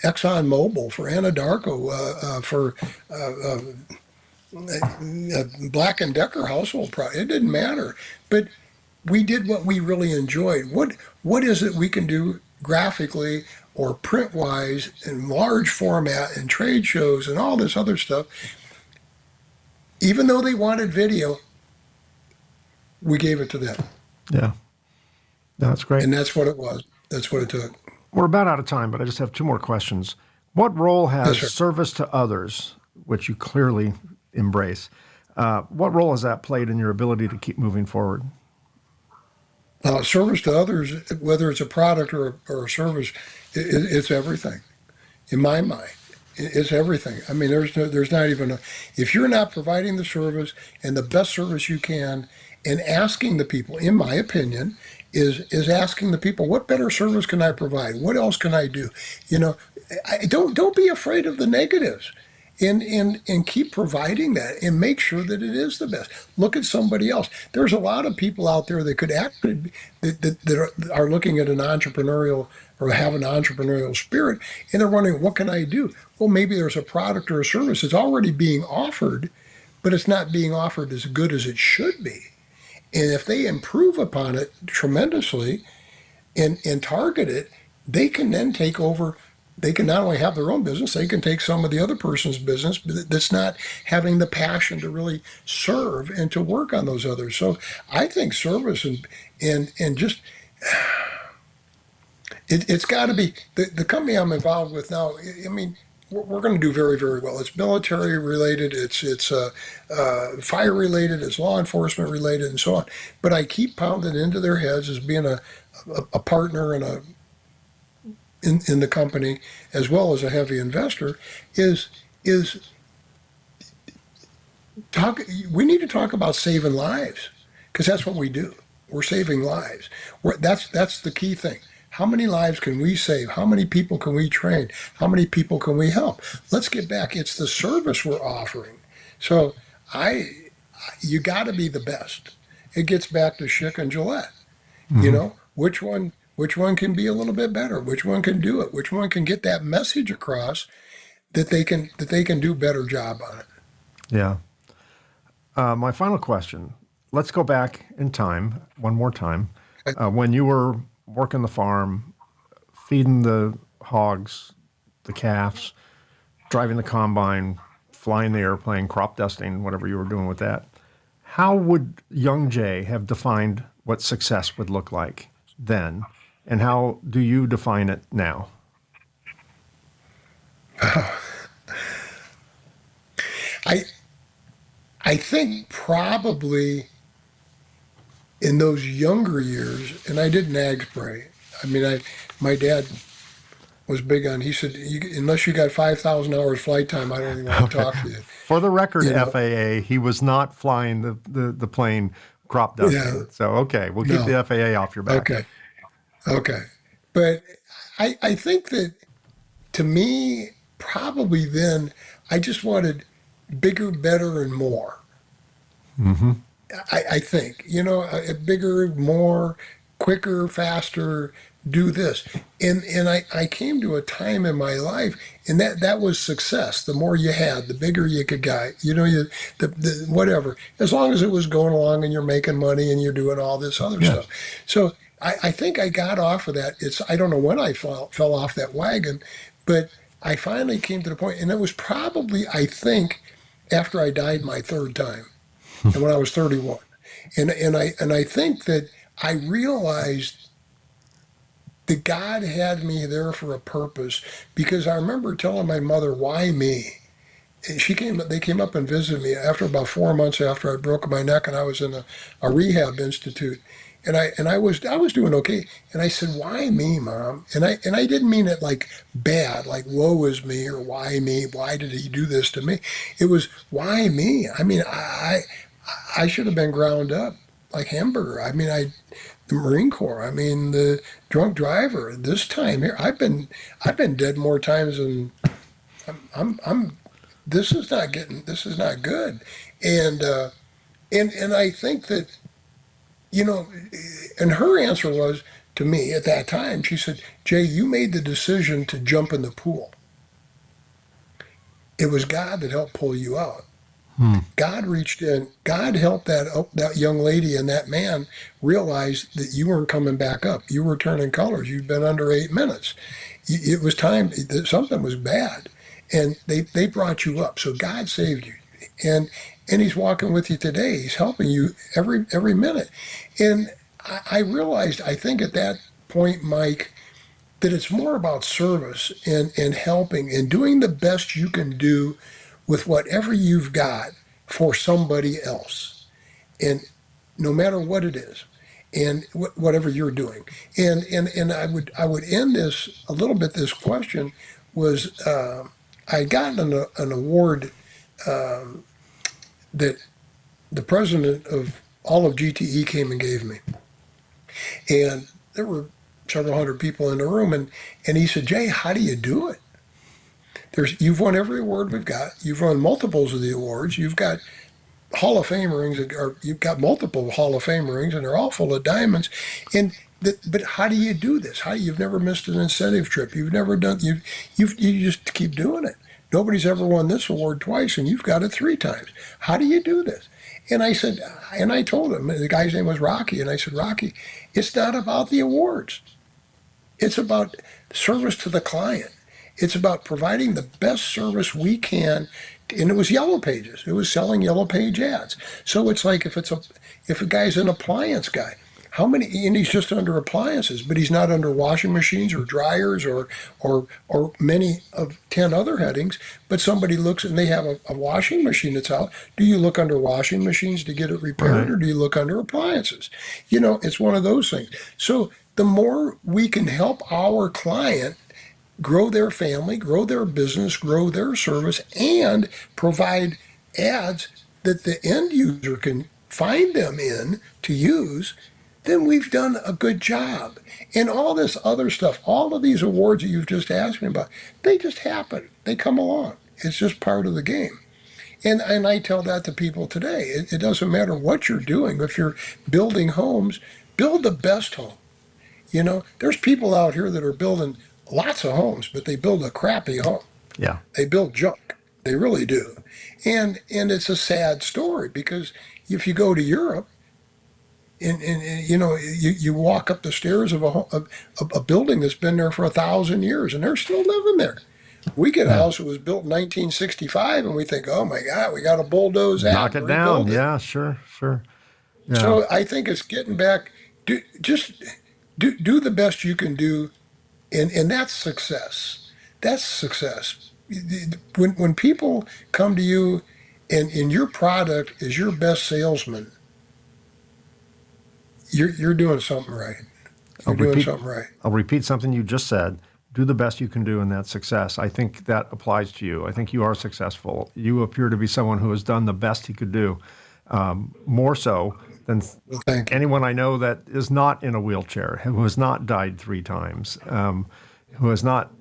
ExxonMobil, for Anadarko, for Black and Decker household product. It didn't matter, but we did what we really enjoyed. What is it we can do graphically or print wise in large format and trade shows and all this other stuff? Even though they wanted video, we gave it to them, Yeah. No, that's great. and that's what it was. That's what it took. We're about out of time, but I just have two more questions. What role Yes, has sir. service to others, which you clearly embrace, what role has that played in your ability to keep moving forward? Service to others, whether it's a product or a service, it's everything in my mind. It's everything. I mean, there's not even a, if you're not providing the service and the best service you can, and asking the people, in my opinion, is asking the people, what better service can I provide? What else can I do? You know, don't be afraid of the negatives. And keep providing that and make sure that it is the best. Look at somebody else. There's a lot of people out there that could actually that are looking at an entrepreneurial or have an entrepreneurial spirit, and they're wondering, what can I do? Well, maybe there's a product or a service that's already being offered, but it's not being offered as good as it should be. And if they improve upon it tremendously and target it, they can then take over. They can not only have their own business, they can take some of the other person's business that's not having the passion to really serve and to work on those others. So I think service and just it's got to be the company I'm involved with now. I mean, we're going to do very, very well. It's military related, it's fire related, it's law enforcement related, and so on. But I keep pounding into their heads as being a partner and in the company as well as a heavy investor is talk. We need to talk about saving lives because that's what we do. We're saving lives. That's the key thing. How many lives can we save? How many people can we train? How many people can we help? Let's get back. It's the service we're offering. So I, you got to be the best. It gets back to Schick and Gillette. You Hmm. know, which one can be a little bit better? Which one can do it? Which one can get that message across that they can do better job on it? Yeah. My final question. Let's go back in time one more time. When you were working the farm, feeding the hogs, the calves, driving the combine, flying the airplane, crop dusting, whatever you were doing with that, how would young Jay have defined what success would look like then? And how do you define it now? I I think probably in those younger years, and I did nag spray. I mean, my dad was big on. He said, unless you got 5,000 hours flight time, I don't even want to Okay. talk to you. For the record, You know, FAA, he was not flying the plane crop yeah, dusting. So, okay, we'll keep the no, FAA off your back. okay, okay. But I think that to me, probably then, I just wanted bigger, better, and more. Hmm. I think, bigger, more, quicker, faster, do this. And I came to a time in my life, and that was success. The more you had, the bigger you could get. The whatever. As long as it was going along and you're making money and you're doing all this other Yeah. stuff. So I think I got off of that. I don't know when I fell off that wagon, but I finally came to the point, and it was probably, I think, after I died my third time and when I was 31. And I think that I realized that God had me there for a purpose because I remember telling my mother, why me? And they came up and visited me after about 4 months after I broke my neck and I was in a rehab institute. And I was doing okay. And I said, why me, Mom? And I didn't mean it like bad, like woe is me or why me? Why did he do this to me? It was why me? I mean, I should have been ground up like hamburger. I mean, the Marine Corps. I mean, the drunk driver. This time here, I've been dead more times than I'm. This is not good, and I think that you know, and her answer was to me at that time. She said, "Jay, you made the decision to jump in the pool. It was God that helped pull you out." Hmm. God reached in. God helped that young lady and that man realize that you weren't coming back up. You were turning colors. You'd been under 8 minutes. It was time. Something was bad, and they brought you up. So God saved you, and He's walking with you today. He's helping you every minute. And I realized, I think at that point, Mike, that it's more about service and helping and doing the best you can do with whatever you've got for somebody else. And no matter what it is, and whatever you're doing. And I would end this a little bit. This question was I had gotten an award that the president of all of GTE came and gave me. And there were several hundred people in the room. And he said, Jay, how do you do it? You've won every award we've got. You've won multiples of the awards. You've got Hall of Fame rings, or you've got multiple Hall of Fame rings, and they're all full of diamonds. But how do you do this? You've never missed an incentive trip. You've never done you just keep doing it. Nobody's ever won this award twice, and you've got it 3 times. How do you do this? And I told him, the guy's name was Rocky, and I said, Rocky, it's not about the awards. It's about service to the client. It's about providing the best service we can. And it was Yellow Pages. It was selling Yellow Page ads. So it's like if a guy's an appliance guy, how many, and he's just under appliances, but he's not under washing machines or dryers or many of 10 other headings. But somebody looks and they have a washing machine that's out. Do you look under washing machines to get it repaired, or do you look under appliances? It's one of those things. So the more we can help our client grow their family, grow their business, grow their service, and provide ads that the end user can find them in to use, then we've done a good job. And all this other stuff, all of these awards that you've just asked me about, they just happen. They come along. It's just part of the game. And I tell that to people today. It doesn't matter what you're doing. If you're building homes, build the best home. There's people out here that are building lots of homes, but they build a crappy home. Yeah. They build junk. They really do. And it's a sad story, because if you go to Europe and you walk up the stairs of a building that's been there for 1,000 years, and they're still living there. We get a house that was built in 1965, and we think, oh my God, we got to bulldoze that. Knock it down. Yeah, sure. Yeah. So I think it's getting back. Do the best you can do, and that's success. That's success. When people come to you, and your product is your best salesman, you're doing something right. I'll repeat something you just said. Do the best you can do, and that's success. I think that applies to you. I think you are successful. You appear to be someone who has done the best he could do, more so than anyone I know that is not in a wheelchair, who has not died 3 times, who has not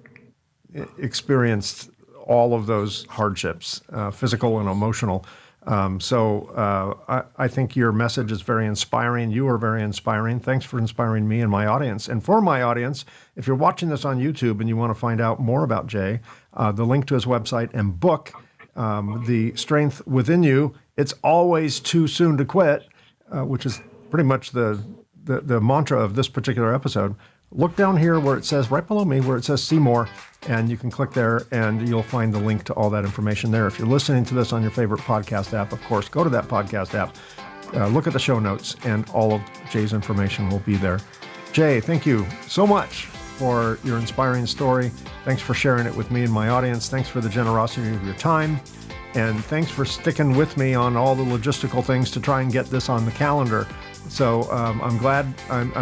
experienced all of those hardships, physical and emotional. I think your message is very inspiring. You are very inspiring. Thanks for inspiring me and my audience. And for my audience, if you're watching this on YouTube and you want to find out more about Jay, the link to his website and book, The Strength Within You, It's Always Too Soon to Quit, which is pretty much the mantra of this particular episode. Look down here where it says, right below me, where it says see more, and you can click there and you'll find the link to all that information there. If you're listening to this on your favorite podcast app, of course, go to that podcast app, look at the show notes, and all of Jay's information will be there. Jay, thank you so much for your inspiring story. Thanks for sharing it with me and my audience. Thanks for the generosity of your time. And thanks for sticking with me on all the logistical things to try and get this on the calendar. So I'm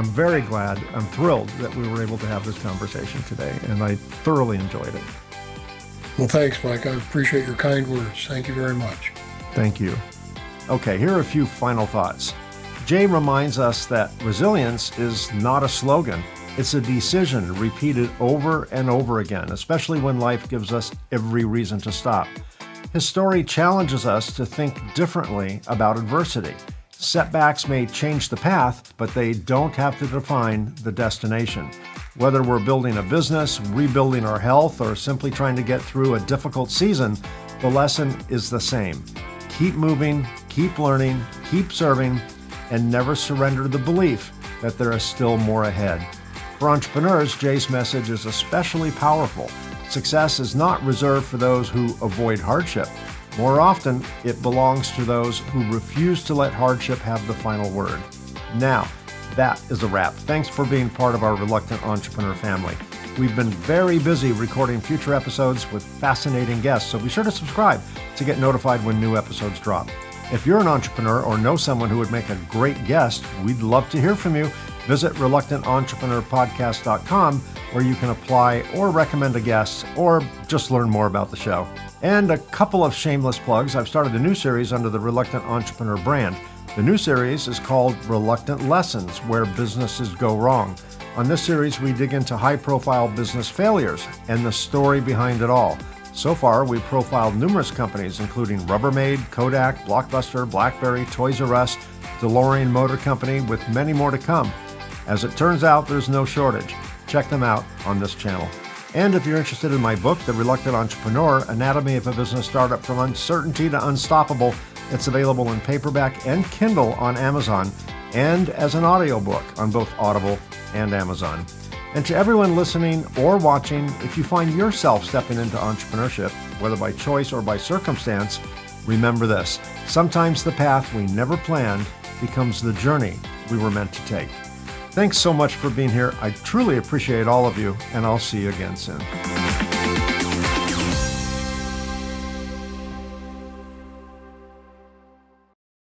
very glad, I'm thrilled that we were able to have this conversation today, and I thoroughly enjoyed it. Well, thanks, Mike. I appreciate your kind words. Thank you very much. Thank you. Okay, here are a few final thoughts. Jay reminds us that resilience is not a slogan. It's a decision repeated over and over again, especially when life gives us every reason to stop. His story challenges us to think differently about adversity. Setbacks may change the path, but they don't have to define the destination. Whether we're building a business, rebuilding our health, or simply trying to get through a difficult season, the lesson is the same. Keep moving, keep learning, keep serving, and never surrender the belief that there is still more ahead. For entrepreneurs, Jay's message is especially powerful. Success is not reserved for those who avoid hardship. More often, it belongs to those who refuse to let hardship have the final word. Now, that is a wrap. Thanks for being part of our Reluctant Entrepreneur family. We've been very busy recording future episodes with fascinating guests, so be sure to subscribe to get notified when new episodes drop. If you're an entrepreneur or know someone who would make a great guest, we'd love to hear from you. Visit reluctantentrepreneur.podcast.com where you can apply or recommend a guest or just learn more about the show. And a couple of shameless plugs. I've started a new series under the Reluctant Entrepreneur brand. The new series is called Reluctant Lessons, Where Businesses Go Wrong. On this series, we dig into high-profile business failures and the story behind it all. So far, we've profiled numerous companies, including Rubbermaid, Kodak, Blockbuster, BlackBerry, Toys R Us, DeLorean Motor Company, with many more to come. As it turns out, there's no shortage. Check them out on this channel. And if you're interested in my book, The Reluctant Entrepreneur, Anatomy of a Business Startup from Uncertainty to Unstoppable, it's available in paperback and Kindle on Amazon and as an audiobook on both Audible and Amazon. And to everyone listening or watching, if you find yourself stepping into entrepreneurship, whether by choice or by circumstance, remember this: sometimes the path we never planned becomes the journey we were meant to take. Thanks so much for being here. I truly appreciate all of you, and I'll see you again soon.